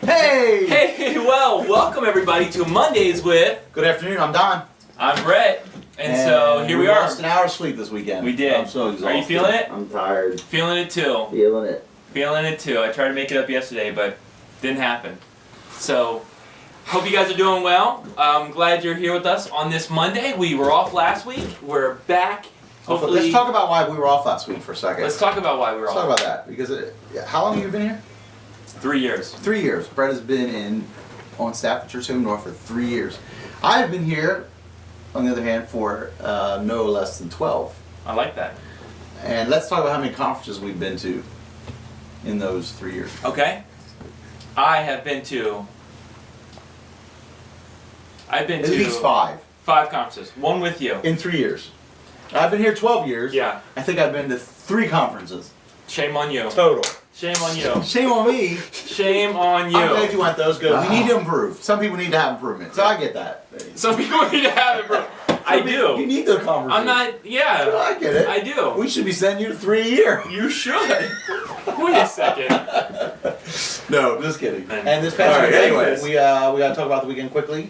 Hey! Hey, well, welcome everybody to Mondays with... Good afternoon, I'm Don. I'm Brett. And so here we are. Lost an hour's sleep this weekend. We did. I'm so exhausted. Are you feeling it? I'm tired. Feeling it too. Feeling it. Feeling it too. I tried to make it up yesterday, but didn't happen. So, hope you guys are doing well. I'm glad you're here with us on this Monday. We were off last week. We're back. Hopefully. Let's talk about why we were off last week for a second. Let's talk about why we were off. Let's talk about that. Because how long have you been here? 3 years. 3 years. Brett has been on staff at Church Home North for 3 years. I've been here, on the other hand, for no less than 12. I like that. And let's talk about how many conferences we've been to in those 3 years. Okay. I have been to... At least 5. 5 conferences. One with you. In 3 years. I've been here 12 years. Yeah. I think I've been to 3 conferences. Shame on you. Total. Shame on you. Shame on me. Shame on you. I'm glad you went those good. We need to improve. Some people need to have improvement. So I get that. Some people need to have improvement. I do. You need those conferences. I'm not, yeah. No, I get it. I do. We should be sending you to 3 a year. You should. Wait a second. No, just kidding. And this past week, anyways. we got to talk about the weekend quickly.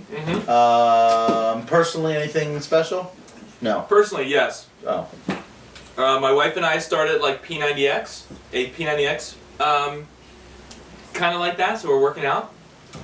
Personally, anything special? No. Personally, yes. Oh. My wife and I started like P90X, a P90X, kind of like that. So we're working out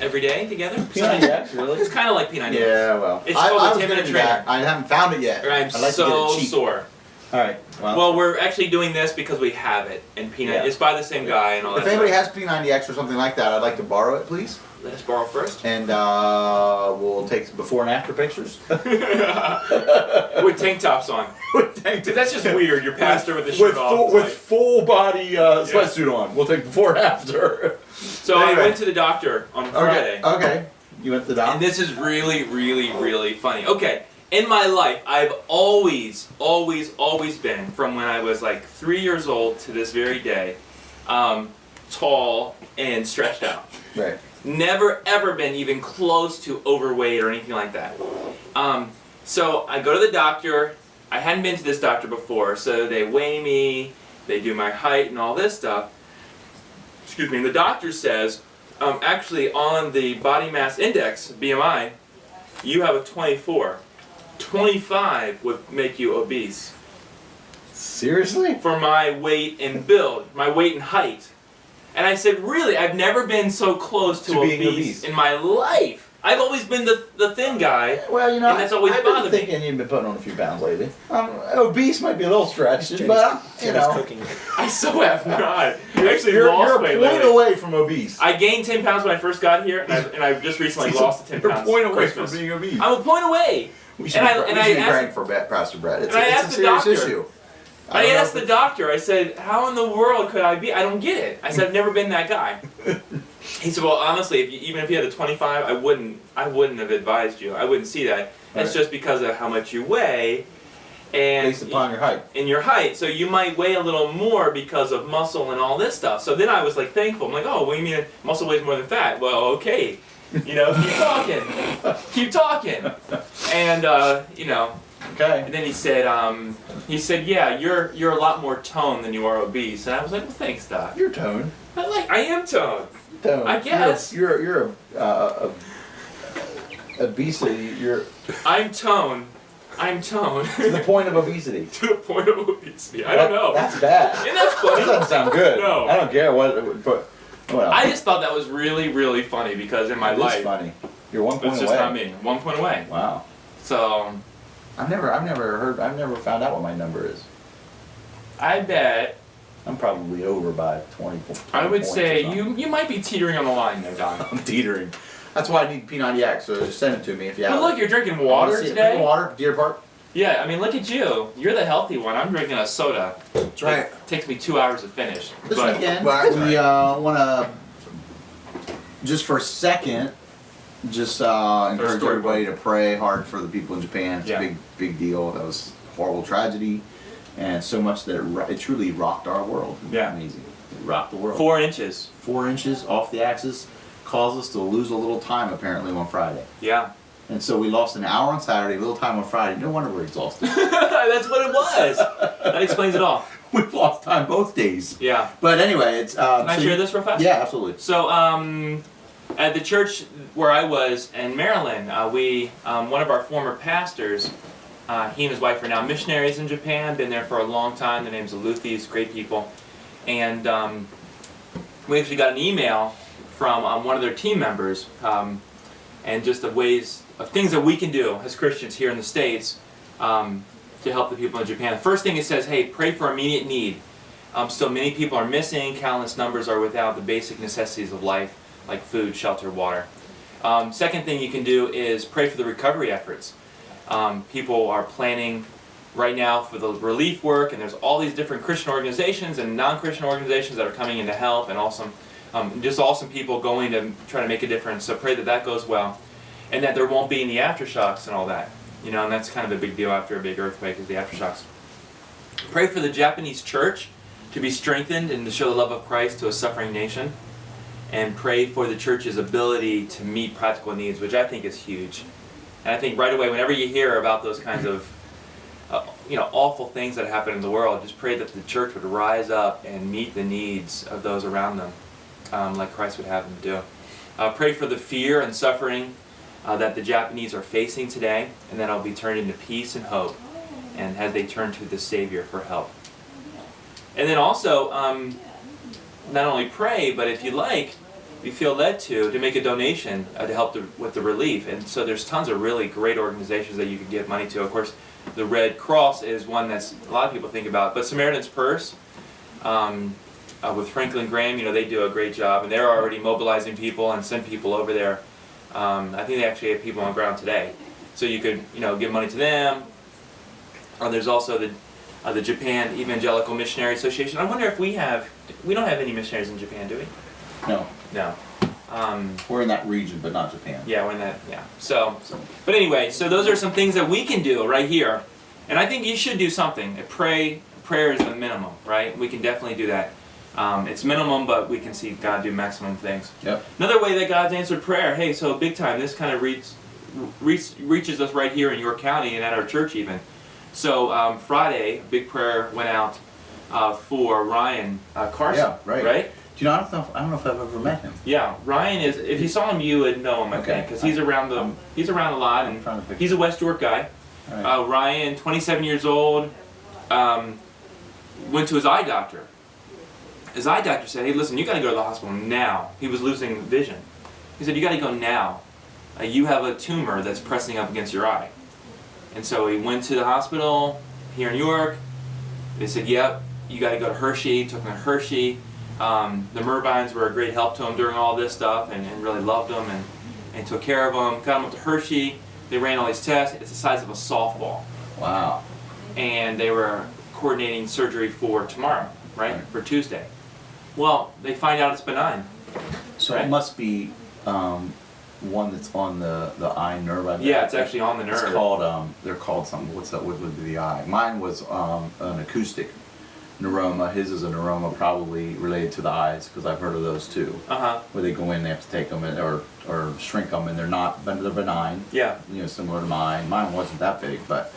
every day together. P90X, really? It's kind of like P90X. Yeah, well. It's called I the 10-minute trainer. I haven't found it yet. I'm I'd like so to get it cheap. sore. All right. Well, we're actually doing this because we have it, and P90. Yeah. It's by the same guy and all that. If anybody has P90X or something like that, I'd like to borrow it, please. Let us borrow first. And we'll take before and after pictures. With tank tops on. With tank tops. That's just weird. Your pastor with the shirt off. With full body sweatsuit on. We'll take before and after. So anyway. I went to the doctor on Friday. Okay. You went to the doctor? And this is really, really, really funny. Okay. In my life, I've always been, from when I was like 3 years old to this very day, tall and stretched out. Right. Never ever been even close to overweight or anything like that. So I go to the doctor. I hadn't been to this doctor before, so they weigh me, they do my height and all this stuff. Excuse me, and the doctor says, actually on the body mass index, BMI, you have a 24. 25 would make you obese. Seriously? For my weight and build, my weight and height. And I said, really? I've never been so close to being obese in my life. I've always been the thin guy. Well, you know, and that's always I've bothered been thinking you've been putting on a few pounds lately. Obese might be a little stretched, but you know. Cooking. I so have not. Actually, You're lost a weight point lately. away from obese. I gained 10 pounds when I first got here, and I just recently lost the 10 pounds. You're a point away Christmas. from being obese. I'm a point away. We should be praying for Pastor Brett. It's a serious issue. I asked the doctor, I said, how in the world could I be? I don't get it. I said, I've never been that guy. He said, well, honestly, even if you had a 25, I wouldn't have advised you. I wouldn't see that. That's just because of how much you weigh. And based upon your height. And your height. So you might weigh a little more because of muscle and all this stuff. So then I was like thankful. I'm like, oh, what do you mean muscle weighs more than fat? Well, okay. You know, keep talking. Keep talking. And, you know. Okay. And then he said, yeah, you're a lot more toned than you are obese. And I was like, well, thanks, Doc. You're toned. I am toned. I guess. You're obesity. I'm toned. I'm toned. To the point of obesity. To the point of obesity. I don't know. That's bad. And that's funny. That doesn't sound good. No. I don't care what. But well, I just thought that was really, really funny because in my life. It's funny. You're 1 point away. It's just not me. 1 point away. Wow. So. I've never found out what my number is. I bet. I'm probably over by 20 points. I would say you might be teetering on the line there, Don. I'm teetering. That's why I need P90X, so just send it to me if you have it. But look, you're drinking water today. Drinking water, Deer Park. Yeah, I mean, look at you. You're the healthy one. I'm drinking a soda. That's right. It takes me 2 hours to finish. This weekend, we want to, just for a second, just encourage everybody to pray hard for the people in Japan. It's a big deal. That was a horrible tragedy, and so much that it truly rocked our world. Yeah. Amazing. It rocked the world. 4 inches. 4 inches off the axis caused us to lose a little time apparently on Friday. Yeah. And so we lost an hour on Saturday, a little time on Friday. No wonder we're exhausted. That's what it was. That explains it all. we've lost time both days. Yeah. But anyway, it's. Can I share this real fast? Yeah, absolutely. So, at the church where I was in Maryland, one of our former pastors, he and his wife are now missionaries in Japan, been there for a long time. Their name's Alufis, great people. And we actually got an email from one of their team members, and just the ways of things that we can do as Christians here in the States to help the people in Japan. The first thing it says, hey, pray for immediate need. Still many people are missing, countless numbers are without the basic necessities of life, like food, shelter, water. Second thing you can do is pray for the recovery efforts. People are planning right now for the relief work, and there's all these different Christian organizations and non-Christian organizations that are coming in to help, and awesome, just awesome people going to try to make a difference. So pray that that goes well, and that there won't be any aftershocks and all that. You know, and that's kind of a big deal after a big earthquake, is the aftershocks. Pray for the Japanese church to be strengthened and to show the love of Christ to a suffering nation. And pray for the church's ability to meet practical needs, which I think is huge. And I think right away, whenever you hear about those kinds of awful things that happen in the world, just pray that the church would rise up and meet the needs of those around them, like Christ would have them do. Pray for the fear and suffering that the Japanese are facing today, and that it'll be turned into peace and hope, and as they turn to the Savior for help. And then also, not only pray, but if you like, if you feel led to make a donation to help with the relief. And so there's tons of really great organizations that you can give money to. Of course, the Red Cross is one that's a lot of people think about, but Samaritan's Purse, with Franklin Graham, they do a great job, and they're already mobilizing people and send people over there. I think they actually have people on the ground today. So you could, give money to them. Or there's also the Japan Evangelical Missionary Association. I wonder if we don't have any missionaries in Japan, do we? No. No. We're in that region, but not Japan. Yeah, we're in that, yeah. But anyway, so those are some things that we can do right here. And I think you should do something. Prayer is the minimum, right? We can definitely do that. It's minimum, but we can see God do maximum things. Yep. Another way that God's answered prayer, hey, so big time, this kind of reaches us right here in York County and at our church even. So Friday, big prayer went out for Ryan Carson. Yeah, right? Do you know, I don't know if I've ever met him. Yeah, Ryan is. If you saw him, you would know him. I think, because he's around a lot, and he's a West York guy. Right. Ryan, 27 years old, went to his eye doctor. His eye doctor said, "Hey, listen, you got to go to the hospital now." He was losing vision. He said, "You got to go now. You have a tumor that's pressing up against your eye." And so he went to the hospital here in York. They said, "Yep, you got to go to Hershey." Took him to Hershey. The Mervines were a great help to him during all this stuff, and really loved him and took care of him. Got him up to Hershey. They ran all these tests. It's the size of a softball. Wow. And they were coordinating surgery for tomorrow, right? For Tuesday. Well, they find out it's benign. So it must be one that's on the eye nerve. Yeah, it's actually on the nerve. It's called, they're called something. What's that? What would be the eye? Mine was an acoustic neuroma. His is a neuroma probably related to the eyes, because I've heard of those too. Where they go in, they have to take them or shrink them, and they're benign. Yeah. Similar to mine. Mine wasn't that big, but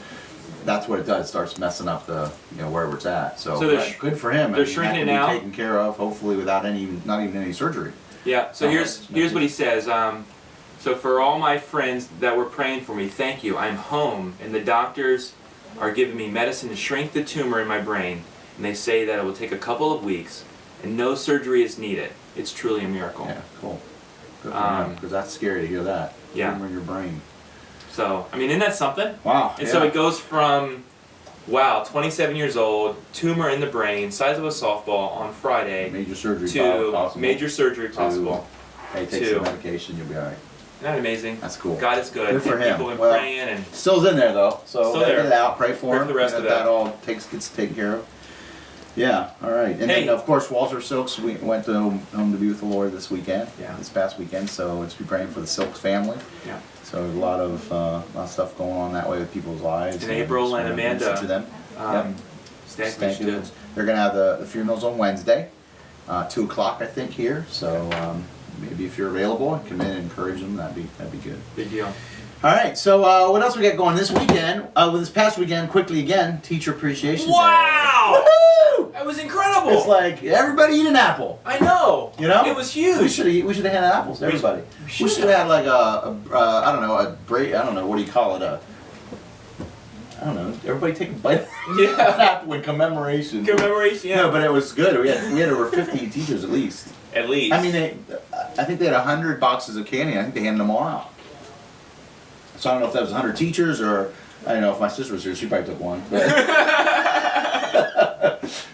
that's what it does. It starts messing up the wherever it's at. So good for him. They're shrinking it now. Taken care of, hopefully without not even any surgery. Yeah. So here's what he says. So for all my friends that were praying for me, thank you. I'm home, and the doctors are giving me medicine to shrink the tumor in my brain. And they say that it will take a couple of weeks, and no surgery is needed. It's truly a miracle. Yeah, cool. Good for him, because that's scary to hear that. Yeah. Tumor in your brain. So, I mean, isn't that something? Wow. And so it goes from, 27 years old, tumor in the brain, size of a softball on Friday. Major surgery possible. Major surgery possible. Hey, take some medication, you'll be alright. Isn't that amazing? That's cool. God is good. Good for him. People have been praying and still's in there though, so get it out. Pray for him. The rest of that all gets taken care of. Yeah, all right. And then, of course, Walter Silks, we went to home to be with the Lord this weekend, this past weekend, so let's be praying for the Silks family. Yeah. So a lot of stuff going on that way with people's lives. And April and Amanda. To them. Thank you. They're going to have the funerals on Wednesday, 2 o'clock, I think, here. So maybe if you're available, come in and encourage them. That'd be good. Big deal. All right, so what else we got going this weekend? This past weekend, quickly again, Teacher Appreciation Day. Wow! Woohoo! That was incredible. It's like everybody eat an apple. I know. You know, it was huge. We should have handed apples to everybody. We should have had like I don't know, I don't know, what do you call it? I don't know. Everybody take a bite. Yeah. An apple in commemoration. Commemoration. Yeah. No, but it was good. We had over 50 teachers at least. At least. I mean, I think they had 100 boxes of candy. I think they handed them all out. So I don't know if that was 100 teachers or I don't know if my sister was here. She probably took one.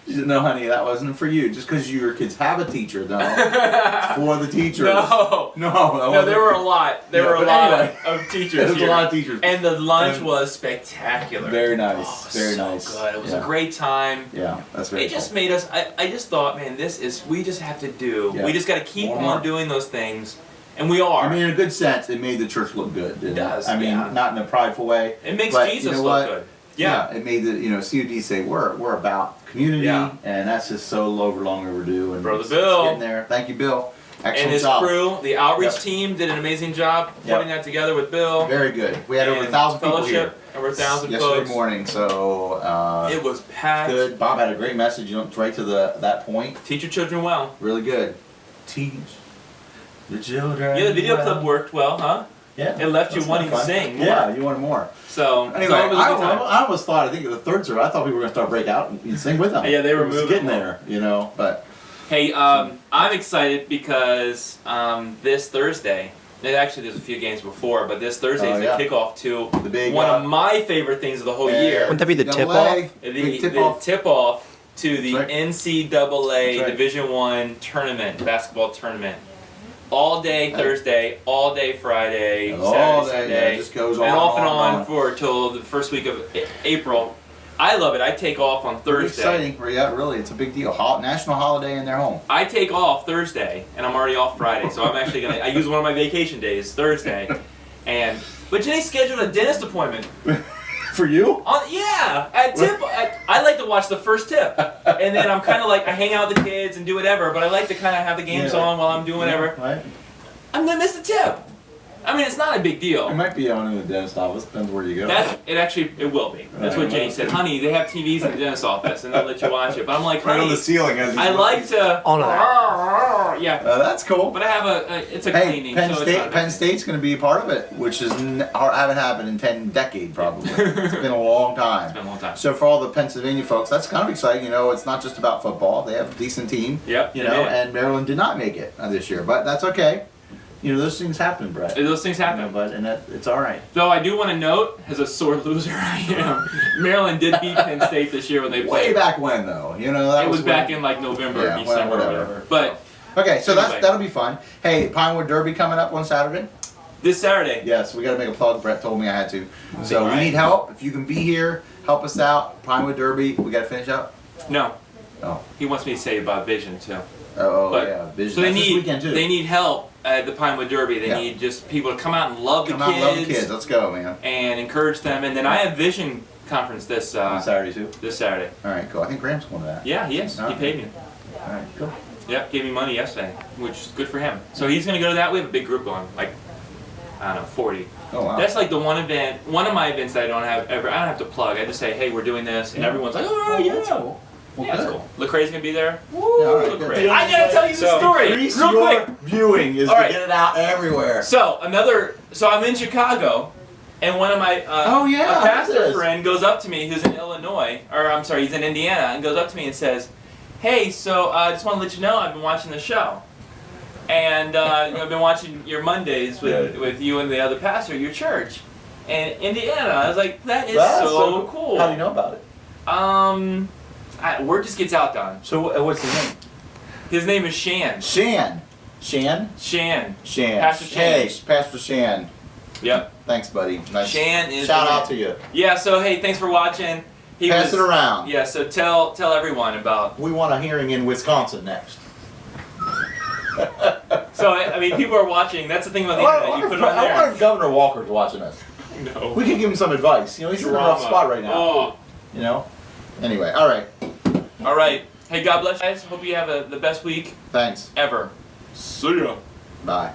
She said, "No, honey, that wasn't for you. Just because your kids have a teacher, though, it's for the teachers." No, there were a lot. There were a lot of teachers. There was a lot of teachers, and the lunch was spectacular. Very nice, very so nice. Good. It was a great time. Yeah, that's very. It just made us. I just thought, man, we just have to do. Yeah. We just got to keep More. on doing those things. And we are. I mean, in a good sense, it made the church look good. Didn't It does. I mean, not in a prideful way. It makes but Jesus you know look what? good. Yeah, it made the COD say we're about community, and that's just so long overdue. And Brother it's Bill, getting there. Thank you, Bill. Excellent and his job. crew, the outreach team, did an amazing job putting that together with Bill. Very good. We had over 1,000 people here. Over 1,000 yesterday folks. morning, so it was packed. Good. Bob had a great message. Right to that point. Teach your children well. Really good. Teach the children. Yeah, the video clip worked well, huh? Yeah. It left you wanting to sing more. Yeah, you wanted more. So anyway, I almost thought, I think the third service, I thought people were going to start break out and sing with them. Yeah, they were moving. Getting there, but. Hey, I'm excited because this Thursday, and actually there's a few games before, but this Thursday is the kickoff to the big, one of my favorite things of the whole year. Wouldn't that be the tip-off? The tip-off to the NCAA right. Division I tournament, basketball tournament. All day Thursday, all day Friday, all Saturday, day, Sunday, it just goes on and off and on for till the first week of April. I love it. I take off on Thursday. Exciting. Yeah, really, it's a big deal. National holiday in their home. I take off Thursday, and I'm already off Friday, so I'm actually gonna. I use one of my vacation days, Thursday, but Jenny scheduled a dentist appointment. For you? I like to watch the first tip, and then I'm kind of like I hang out with the kids and do whatever, but I like to kind of have the games on while I'm doing whatever. Right. I'm gonna miss the tip. I mean, it's not a big deal. It might be on in the dentist office. Depends where you go. It will be. That's what Jenny said. Honey, they have TVs in the dentist office, and they'll let you watch it. But I'm like, right honey, on the ceiling. I like to. On that. Yeah. That's cool. But I have it's a cleaning. Penn State's going to be a part of it, which haven't happened in 10 decades probably. It's been a long time. It's been a long time. So for all the Pennsylvania folks, that's kind of exciting. It's not just about football. They have a decent team. Yep. And Maryland did not make it this year, but that's okay. Those things happen, Brett. Those things happen. It's all right. Though I do want to note, as a sore loser I am, Maryland did beat Penn State this year when they played. Way back when, though. It was back in like November, December, whatever. But okay, so anyway. that'll be fun. Hey, Pinewood Derby coming up on Saturday. This Saturday. Yes, we got to make a plug. Brett told me I had to. So we need help. If you can be here, help us out. Pinewood Derby. We got to finish up. No. Oh. He wants me to say about Vision too. Yeah, Vision. So That's this weekend too. They need help at the Pinewood Derby. They need just people to come out and love the kids. Let's go, man. And encourage them. And then I have Vision conference this Saturday too. This Saturday. All right, cool. I think Graham's going to that. Yeah, he is. He paid me. All right, cool. Yep, gave me money yesterday, which is good for him. So he's gonna go to that. We have a big group going, like I don't know, 40. Oh wow. That's like the one of my events that I don't have to plug. I just say, hey, we're doing this, and everyone's like, oh yeah. That's cool. Yeah, that's cool. Lecrae's gonna be there. Woo, all right, Lecrae. I gotta tell you the story real quick. Viewing is to get it out everywhere. So I'm in Chicago, and one of my a pastor friend goes up to me who's in Illinois, or I'm sorry, he's in Indiana, and goes up to me and says, hey, so I just want to let you know I've been watching the show, and I've been watching your Mondays with you and the other pastor at your church, in Indiana. I was like, that is so cool. How do you know about it? Word just gets out, Don. So what's his name? His name is Shan. Shan. Pastor Shan. Hey, Pastor Shan. Yep. Thanks, buddy. Nice. Shan is. Shout out to you. Yeah. So hey, thanks for watching. Pass it around. Yeah. So tell everyone about. We want a hearing in Wisconsin next. So I mean, people are watching. That's the thing about the internet. You put it on there. I wonder if Governor Walker's watching us. No. We could give him some advice. He's in a rough spot right now. Oh. Anyway, all right. All right. Hey, God bless you guys. Hope you have the best week Thanks. ever. See ya. Bye.